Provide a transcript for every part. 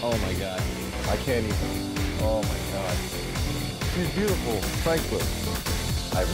Oh my god. I can't even. Oh my god. She's beautiful. Frankly. I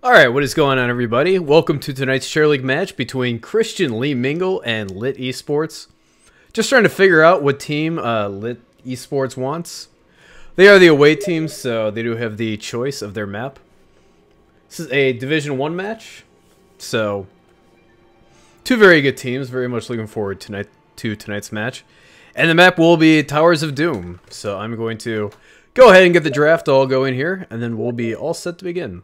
Alright, what is going on, everybody? Welcome to tonight's Chair League match between Christian Lee Mingle and LiT eSports. Just trying to figure out what team LiT eSports wants. They are the away team, so they do have the choice of their map. This is a Division 1 match, so two very good teams. Very much looking forward to tonight's match. And the map will be Towers of Doom, so I'm going to go ahead and get the draft all going here, and then we'll be all set to begin.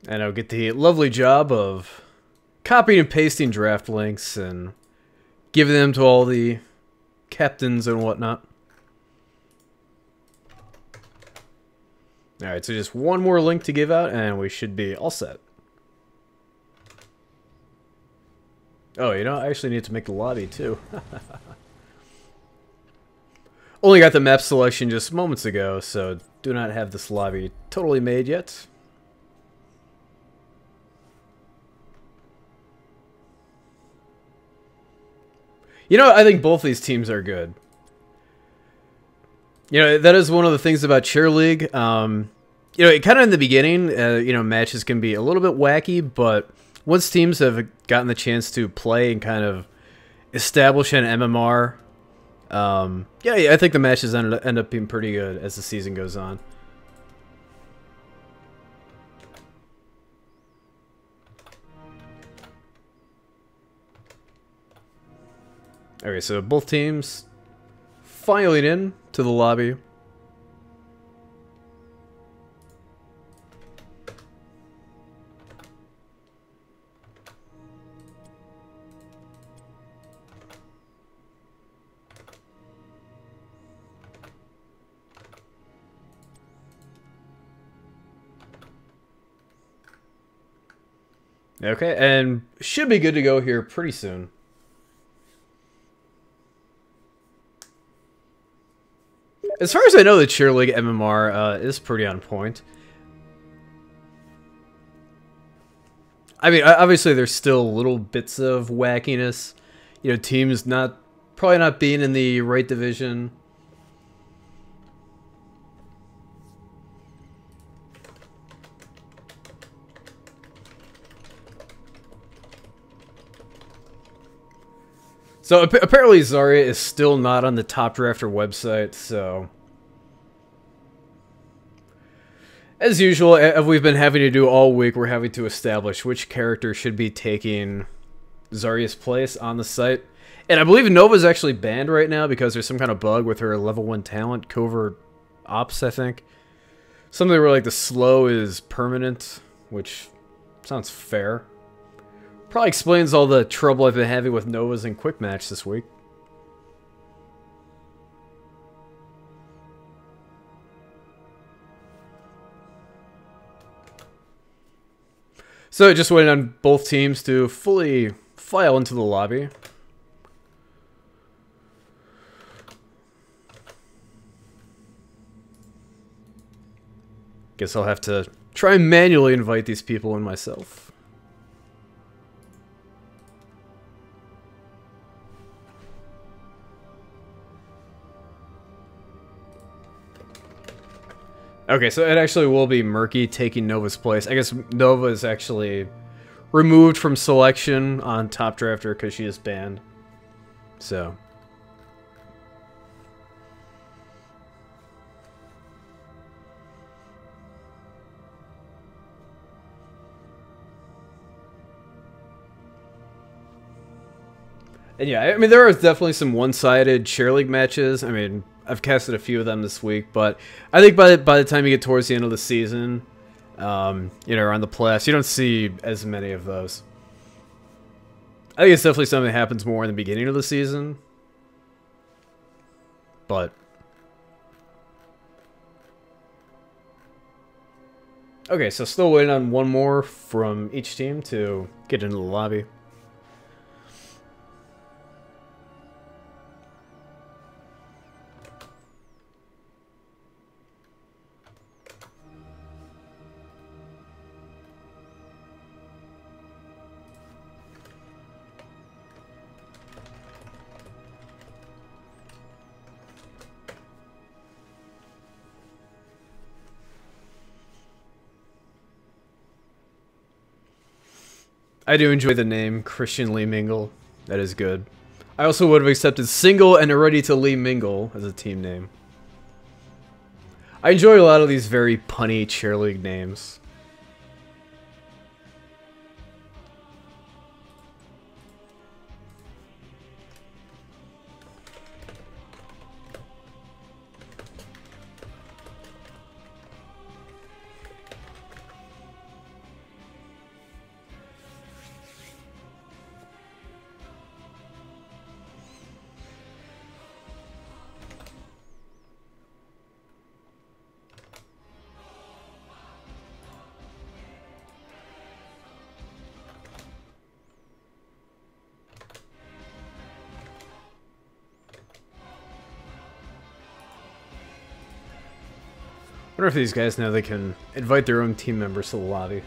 And I'll get the lovely job of copying and pasting draft links and giving them to all the captains and whatnot. Alright, so just one more link to give out and we should be all set. Oh, you know, I actually need to make the lobby too. Only got the map selection just moments ago, so do not have this lobby totally made yet. You know, I think both these teams are good. You know, that is one of the things about Chair League. You know, kind of in the beginning, you know, matches can be a little bit wacky, but once teams have gotten the chance to play and kind of establish an MMR, yeah, I think the matches end up being pretty good as the season goes on. Okay, so both teams filing in to the lobby. Okay, and should be good to go here pretty soon. As far as I know, the Chair League MMR is pretty on point. I mean, obviously there's still little bits of wackiness. You know, teams probably not being in the right division. So apparently Zarya is still not on the Top Drafter website, so as usual, as we've been having to do all week, we're having to establish which character should be taking Zarya's place on the site. And I believe Nova's actually banned right now because there's some kind of bug with her level 1 talent, Covert Ops, I think. Something where like the slow is permanent, which sounds fair. Probably explains all the trouble I've been having with Novas in Quick Match this week. So just waiting on both teams to fully file into the lobby. Guess I'll have to try and manually invite these people in myself. Okay, so it actually will be Murky taking Nova's place. I guess Nova is actually removed from selection on Top Drafter because she is banned. So. And yeah, I mean, there are definitely some one-sided Chair League matches. I mean, I've casted a few of them this week, but I think by the time you get towards the end of the season, you know, around the playoffs, you don't see as many of those. I think it's definitely something that happens more in the beginning of the season, but okay, so still waiting on one more from each team to get into the lobby. I do enjoy the name Christian Lee Mingle. That is good. I also would have accepted Single and Ready to Lee Mingle as a team name. I enjoy a lot of these very punny cheer league names. I wonder if these guys know they can invite their own team members to the lobby.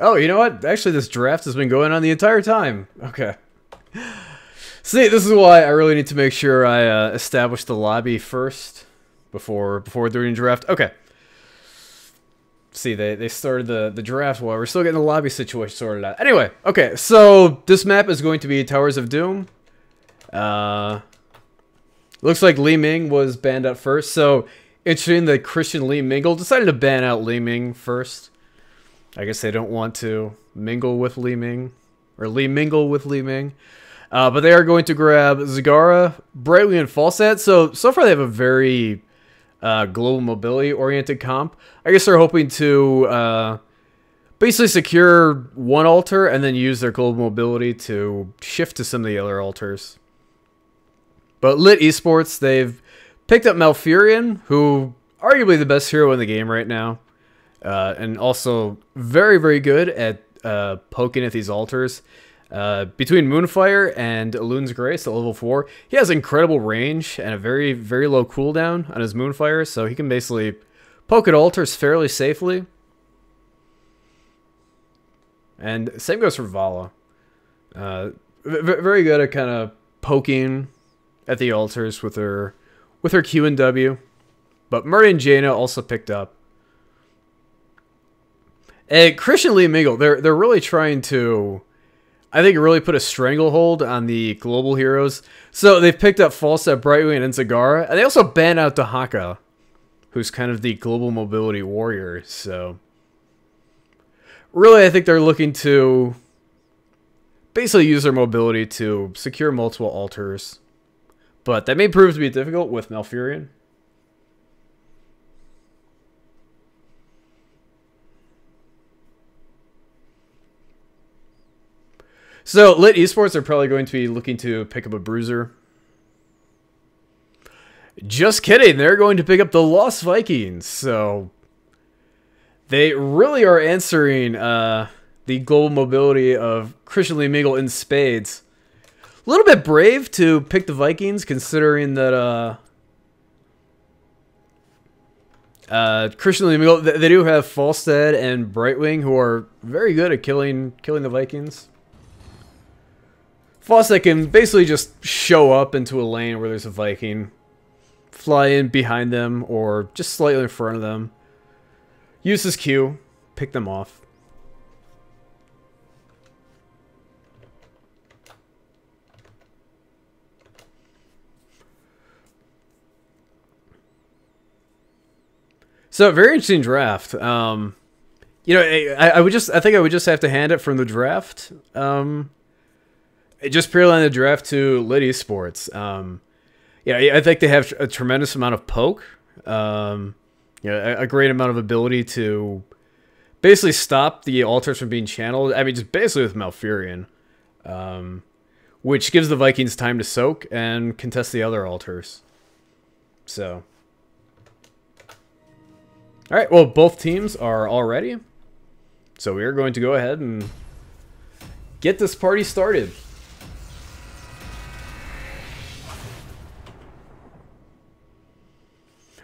Oh, you know what? Actually, this draft has been going on the entire time. Okay. See, this is why I really need to make sure I establish the lobby first before doing the draft. Okay. See, they started the draft while we're still getting the lobby situation sorted out. Anyway, okay, so this map is going to be Towers of Doom. Looks like Li Ming was banned out first, so interesting that Christian Lee Mingle decided to ban out Li Ming first. I guess they don't want to mingle with Li Ming, or Li Mingle with Li Ming. But they are going to grab Zagara, Brightwing, and Falstad. So far they have a very global mobility oriented comp. I guess they're hoping to basically secure one altar and then use their global mobility to shift to some of the other altars. But LiT eSports, they've picked up Malfurion, who arguably the best hero in the game right now. And also very, very good at poking at these altars. Between Moonfire and Elun's Grace at level 4, he has incredible range and a very, very low cooldown on his Moonfire, so he can basically poke at altars fairly safely. And same goes for Vala. Very good at kind of poking at the altars with her Q and W. But Murray and Jaina also picked up. And Christian Lee Mingle, they're really trying to, I think, really put a stranglehold on the global heroes. So they've picked up Falstad, Brightwing, and Zagara, and they also ban out Dahaka, who's kind of the global mobility warrior. So really, I think they're looking to basically use their mobility to secure multiple altars. But that may prove to be difficult with Malfurion. So, LiT eSports are probably going to be looking to pick up a bruiser. Just kidding, they're going to pick up the Lost Vikings. So, they really are answering the global mobility of Christian Lee Mingle in spades. A little bit brave to pick the Vikings, considering that Christian Lee Mingle, they do have Falstad and Brightwing, who are very good at killing the Vikings. Falstad can basically just show up into a lane where there's a Viking, fly in behind them, or just slightly in front of them, use his Q, pick them off. So, very interesting draft. You know, I think I would just have to hand it from the draft. Just purely on the draft to LiT eSports. Yeah, I think they have a tremendous amount of poke. You know, a great amount of ability to basically stop the altars from being channeled. I mean, just basically with Malfurion, which gives the Vikings time to soak and contest the other altars. So. Alright, well, both teams are all ready. So we are going to go ahead and get this party started.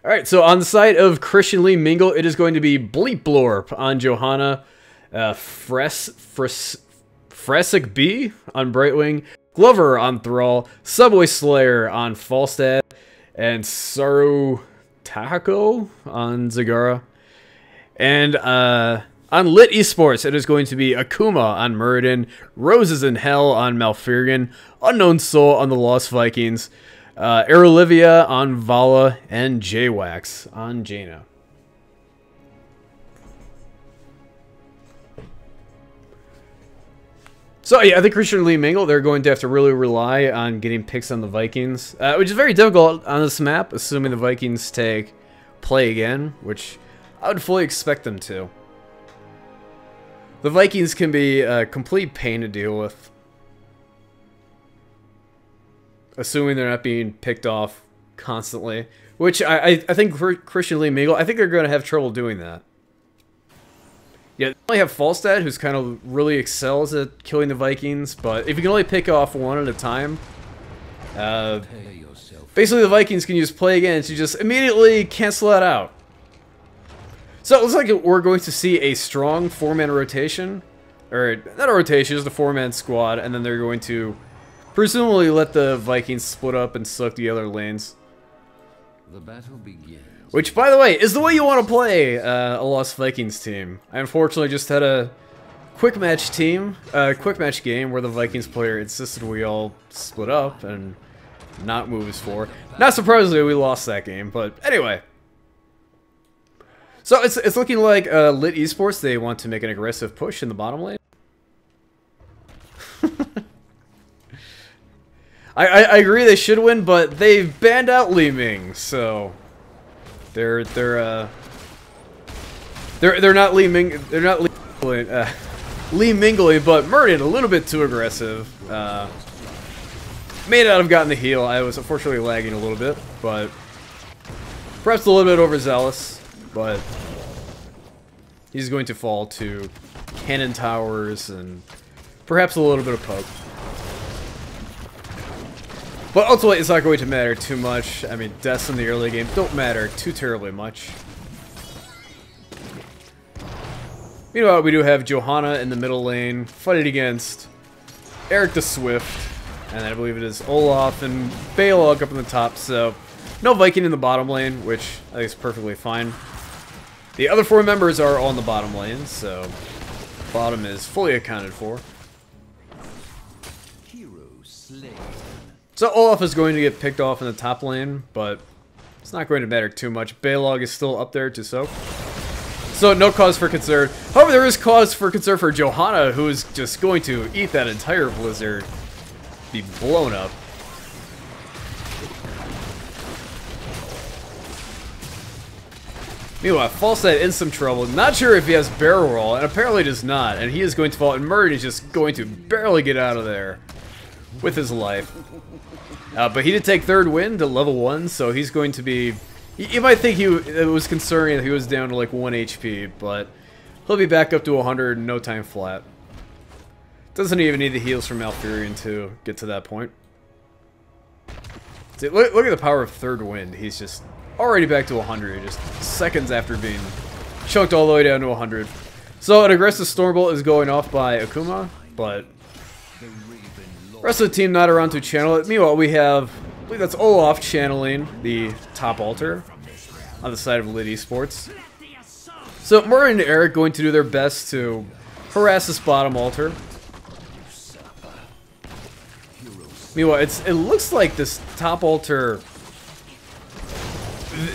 Alright, so on the side of Christian Lee Mingle, it is going to be Bleep Blorp on Johanna, Fresic B on Brightwing, Glover on Thrall, Subway Slayer on Falstad, and Saru Tahako on Zagara. And on LiT eSports, it is going to be Akuma on Muradin, Roses in Hell on Malfurion, Unknown Soul on the Lost Vikings, Aerolivia on Vala, and J-Wax on Jaina. So, yeah, I think Christian and Lee Mingle, they're going to have to really rely on getting picks on the Vikings, which is very difficult on this map, assuming the Vikings take play again, which I would fully expect them to. The Vikings can be a complete pain to deal with, assuming they're not being picked off constantly, which I think for Christian Lee Mingle, I think they're going to have trouble doing that. Yeah, they only have Falstad, who's kind of really excels at killing the Vikings, but if you can only pick off one at a time, basically the Vikings can use play again to just immediately cancel that out. So it looks like we're going to see a strong 4-man rotation, or not a rotation, just a 4-man squad, and then they're going to presumably let the Vikings split up and suck the other lanes. The battle begins. Which, by the way, is the way you want to play a Lost Vikings team. I unfortunately just had a quick match game where the Vikings player insisted we all split up and not move as 4. Not surprisingly, we lost that game, but anyway. So it's looking like LiT eSports, they want to make an aggressive push in the bottom lane. I agree they should win, but they've banned out Li Ming, so they're not Li Ming, they're not Li Mingling, but Muradin a little bit too aggressive. May not have gotten the heal. I was unfortunately lagging a little bit, but perhaps a little bit overzealous. But he's going to fall to cannon towers and perhaps a little bit of poke. But ultimately, it's not going to matter too much. I mean, deaths in the early game don't matter too terribly much. Meanwhile, we do have Johanna in the middle lane, fighting against Eric the Swift. And I believe it is Olaf and Balog up in the top, so no Viking in the bottom lane, which I think is perfectly fine. The other 4 members are all in the bottom lane, so bottom is fully accounted for. So Olaf is going to get picked off in the top lane, but it's not going to matter too much. Balog is still up there to soak. So no cause for concern. However, there is cause for concern for Johanna, who is just going to eat that entire blizzard. Be blown up. Meanwhile, Falstad in some trouble. Not sure if he has barrel roll, and apparently does not. And he is going to fall, and Muradin is just going to barely get out of there with his life. But he did take 3rd win to level 1, so he's going to be... You might think it was concerning that he was down to like 1 HP, but he'll be back up to 100 in no time flat. Doesn't even need the heals from Malfurion to get to that point. See, look at the power of 3rd wind. He's just already back to 100, just seconds after being chunked all the way down to 100. So an aggressive Stormbolt is going off by Akuma, but the rest of the team not around to channel it. Meanwhile, we have, I believe that's Olaf channeling the top altar on the side of LiT eSports. So Muradin and Eric going to do their best to harass this bottom altar. Meanwhile, it looks like this top altar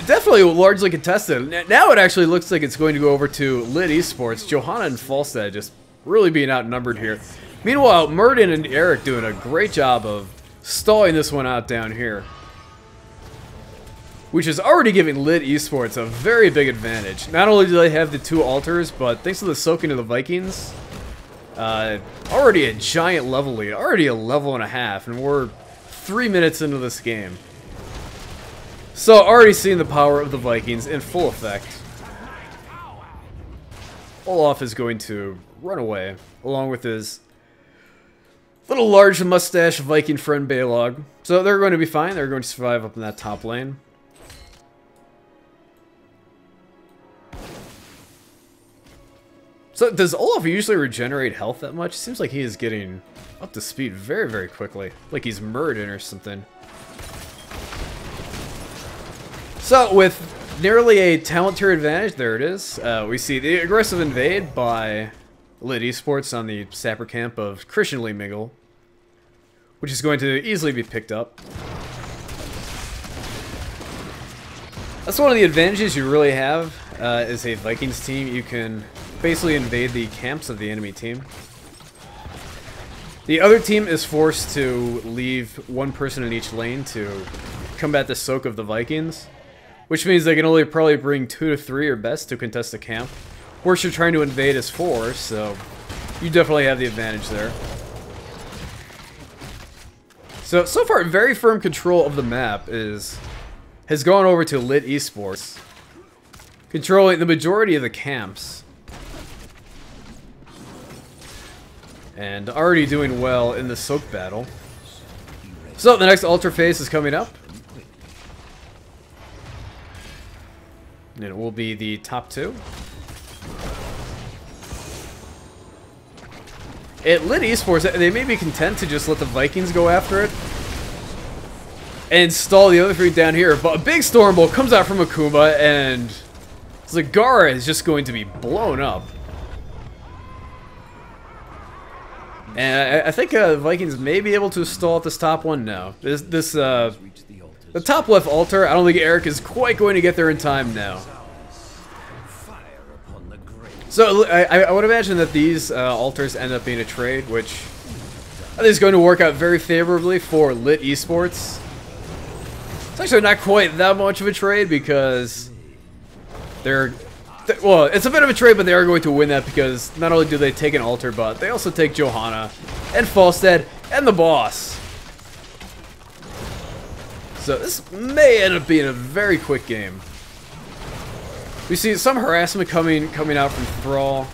definitely largely contested. Now it actually looks like it's going to go over to LiT eSports. Johanna and Falstad just really being outnumbered here. Meanwhile, Muradin and Eric doing a great job of stalling this one out down here, which is already giving LiT eSports a very big advantage. Not only do they have the 2 altars, but thanks to the soaking of the Vikings, already a giant level lead, already a level and a half, and we're 3 minutes into this game. So already seeing the power of the Vikings in full effect. Olaf is going to run away, along with his little large mustache Viking friend Balog. So they're going to be fine, they're going to survive up in that top lane. So, does Olaf usually regenerate health that much? It seems like he is getting up to speed very, very quickly. Like he's Muradin or something. So, with nearly a talent tier advantage. There it is. We see the aggressive invade by LiT eSports on the sapper camp of Christian Lee Mingle, which is going to easily be picked up. That's one of the advantages you really have as a Vikings team. You can basically invade the camps of the enemy team. The other team is forced to leave one person in each lane to combat the soak of the Vikings, which means they can only probably bring 2 to 3 or best to contest the camp. Worse, you're trying to invade as 4, so you definitely have the advantage there. So far, very firm control of the map has gone over to LiT eSports, controlling the majority of the camps. And already doing well in the soak battle. So the next altar phase is coming up. And it will be the top 2. At LiT eSports, they may be content to just let the Vikings go after it and stall the other 3 down here. But a big Storm Bolt comes out from Akuma, and Zagara is just going to be blown up. And I think the Vikings may be able to stall at this top one now. The top left altar, I don't think Eric is quite going to get there in time now. So I would imagine that these altars end up being a trade, which I think is going to work out very favorably for LiT eSports. It's actually not quite that much of a trade because well, it's a bit of a trade, but they are going to win that because not only do they take an altar, but they also take Johanna and Falstead and the boss. So this may end up being a very quick game. We see some harassment coming out from Thrall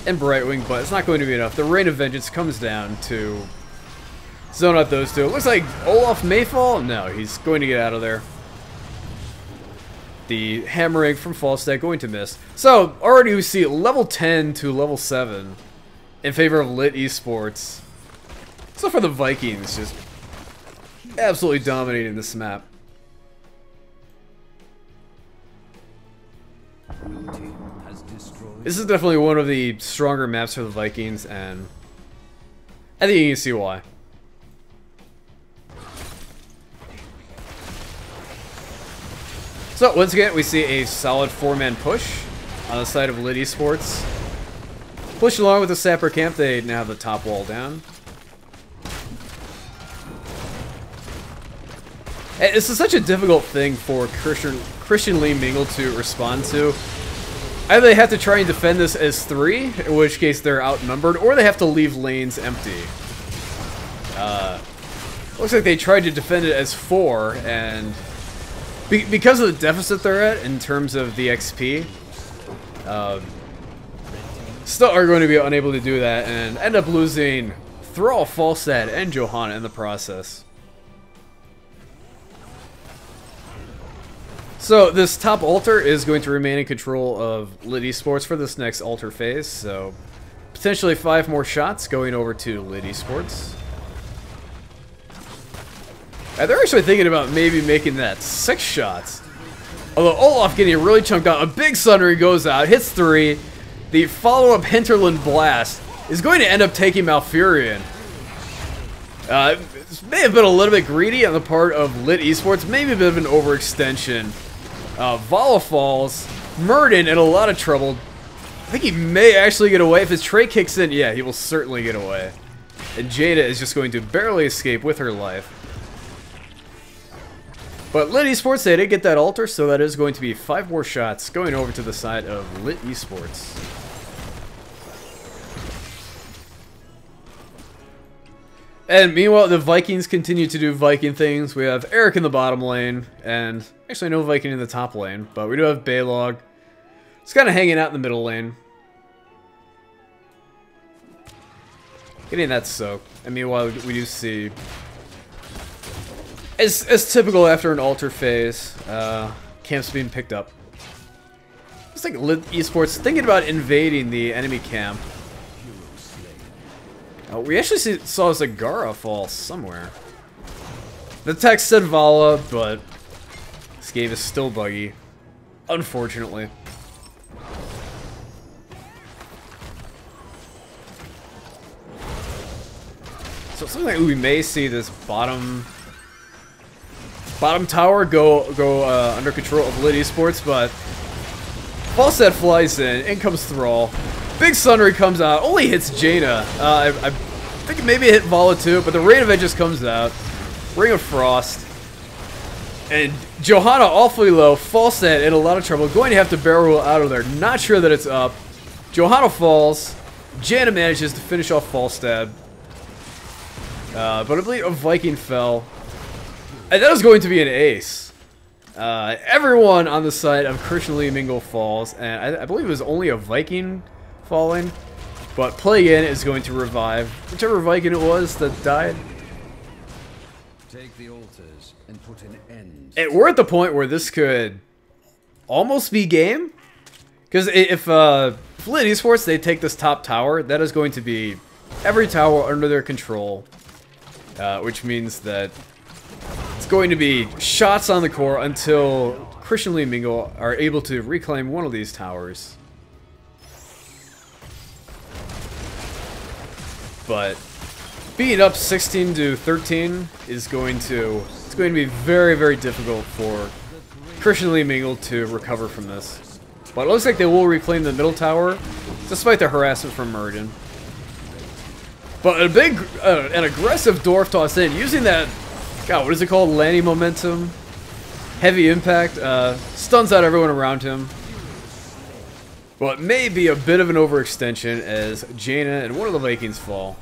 and Brightwing, but it's not going to be enough. The Rain of Vengeance comes down to zone out those 2. It looks like Olaf may fall. No, he's going to get out of there. The hammering from Falstad going to miss. So, already we see level 10 to level 7 in favor of LiT eSports. So for the Vikings, just absolutely dominating this map. This is definitely one of the stronger maps for the Vikings, and I think you can see why. So, once again, we see a solid 4-man push on the side of LiT eSports. Push along with the Sapper camp, they now have the top wall down. And this is such a difficult thing for Christian Lee Mingle to respond to. Either they have to try and defend this as 3, in which case they're outnumbered, or they have to leave lanes empty. Looks like they tried to defend it as 4, and because of the deficit they're at in terms of the XP, still are going to be unable to do that and end up losing Thrall, Falstad, and Johanna in the process. So this top altar is going to remain in control of LiT eSports for this next altar phase, so potentially 5 more shots going over to LiT eSports. They're actually thinking about maybe making that 6 shots. Although Olaf getting really chunked out. A big Sundering goes out, hits 3. The follow-up Hinterland Blast is going to end up taking Malfurion. This may have been a little bit greedy on the part of LiT eSports. Maybe a bit of an overextension. Vala falls. Murden in a lot of trouble. I think he may actually get away. If his trait kicks in, yeah, he will certainly get away. And Jada is just going to barely escape with her life. But LiT eSports, they did get that altar, so that is going to be 5 more shots going over to the side of LiT eSports. And meanwhile, the Vikings continue to do Viking things. We have Eric in the bottom lane, and actually no Viking in the top lane, but we do have Baylog. He's kind of hanging out in the middle lane. Getting that soak. And meanwhile, we do see, as typical after an altar phase, camps being picked up. It's like LiT eSports thinking about invading the enemy camp. We actually saw Zagara fall somewhere. The text said Vala, but this game is still buggy. unfortunately. So something like we may see this bottom tower go under control of LiT eSports, but Falstad flies in comes Thrall. Big Sunray comes out, only hits Jaina. I think maybe it hit Vala too, but the Rain of Edges comes out. Ring of Frost. And Johanna awfully low, Falstad in a lot of trouble, going to have to barrel roll out of there. Not sure that it's up. Johanna falls. Jaina manages to finish off Falstad. But I believe a Viking fell. And that was going to be an ace. Everyone on the side of Christian Lee Mingle falls, and I believe it was only a Viking falling. But Plague In is going to revive whichever Viking it was that died. Take the altars and put an end. And we're at the point where this could almost be game. Because if LiT eSports, they take this top tower, that is going to be every tower under their control. Which means that it's going to be shots on the core until Christian Lee Mingle are able to reclaim one of these towers. But being up 16 to 13 is going to be very, very difficult for Christian Lee Mingle to recover from this. But it looks like they will reclaim the middle tower, despite the harassment from Muradin. But a big, an aggressive Dwarf toss in, using that, God, what is it called? Landing momentum? Heavy impact, stuns out everyone around him. Well, it may be a bit of an overextension as Jaina and one of the Vikings fall.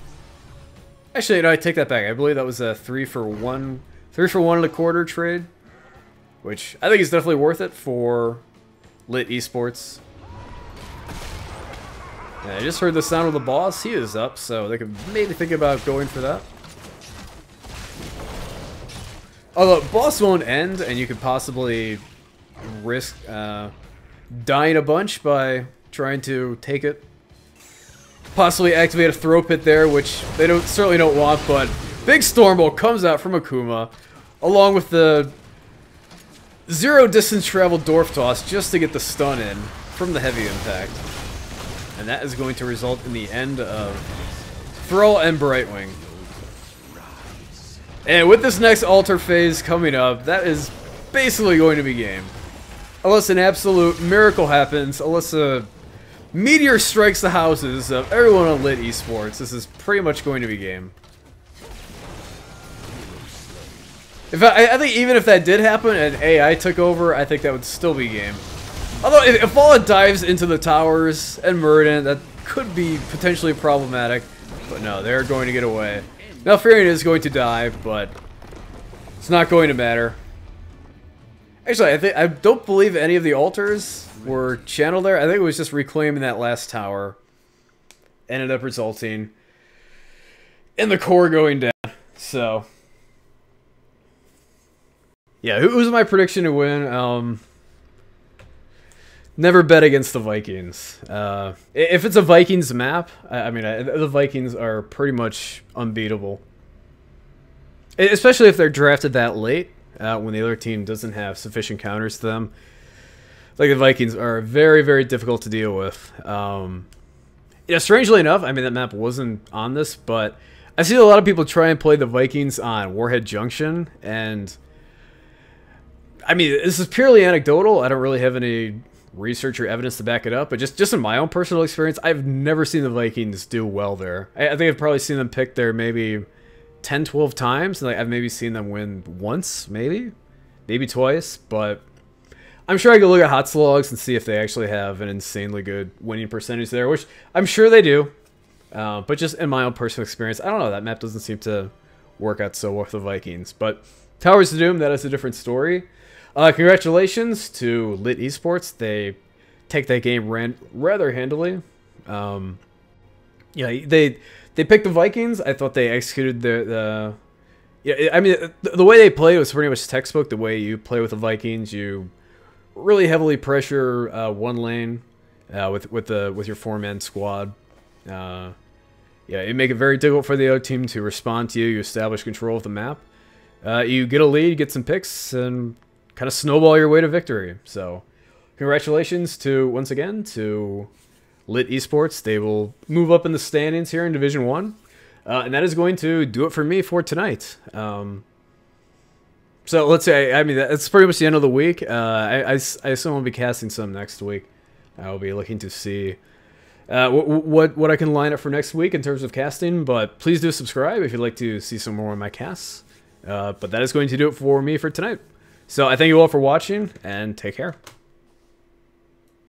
Actually, no, I take that back. I believe that was a 3-for-1 and a quarter trade, which I think is definitely worth it for LiT eSports. Yeah, I just heard the sound of the boss. He is up, so they could maybe think about going for that. Although boss won't end, and you could possibly risk dying a bunch by trying to take it. Possibly activate a throw pit there, which they certainly don't want, but big Stormbolt comes out from Akuma, along with the zero distance travel Dwarf Toss just to get the stun in from the heavy impact. And that is going to result in the end of Thrall and Brightwing. And with this next altar phase coming up, that is basically going to be game. Unless an absolute miracle happens, unless a meteor strikes the houses of everyone on LiT eSports, this is pretty much going to be game. I think even if that did happen and AI took over, I think that would still be game. Although, if Vala dives into the towers and Muradin, that could be potentially problematic. But no, they're going to get away. Malfurion is going to die, but it's not going to matter. Actually, I don't believe any of the altars were channeled there. I think it was just reclaiming that last tower. Ended up resulting in the core going down. So, yeah, who's my prediction to win? Never bet against the Vikings. If it's a Vikings map, I mean, the Vikings are pretty much unbeatable. Especially if they're drafted that late, when the other team doesn't have sufficient counters to them. Like, the Vikings are very, very difficult to deal with. Yeah, strangely enough, I mean, that map wasn't on this, but I see a lot of people try and play the Vikings on Warhead Junction, and I mean, this is purely anecdotal. I don't really have any research or evidence to back it up, but just in my own personal experience, I've never seen the Vikings do well there. I think I've probably seen them pick there maybe 10, 12 times, and like, I've maybe seen them win once, maybe twice, but I'm sure I could look at hot logs and see if they actually have an insanely good winning percentage there, which I'm sure they do. But just in my own personal experience, I don't know, that map doesn't seem to work out so well with the Vikings. But Towers of Doom, that is a different story. Congratulations to LiT eSports. They take that game rather handily. Yeah, they picked the Vikings. I thought they executed yeah, I mean, the way they played was pretty much textbook. The way you play with the Vikings, you really heavily pressure one lane with your 4-man squad. Yeah, you make it very difficult for the other team to respond to you. You establish control of the map. You get a lead, get some picks, and kind of snowball your way to victory. So, congratulations to, once again, to LiT eSports. They will move up in the standings here in Division 1. And that is going to do it for me for tonight. So let's say, I mean, that's pretty much the end of the week. I assume I'll be casting some next week. I'll be looking to see what I can line up for next week in terms of casting. But please do subscribe if you'd like to see some more of my casts. But that is going to do it for me for tonight. So I thank you all for watching, and take care.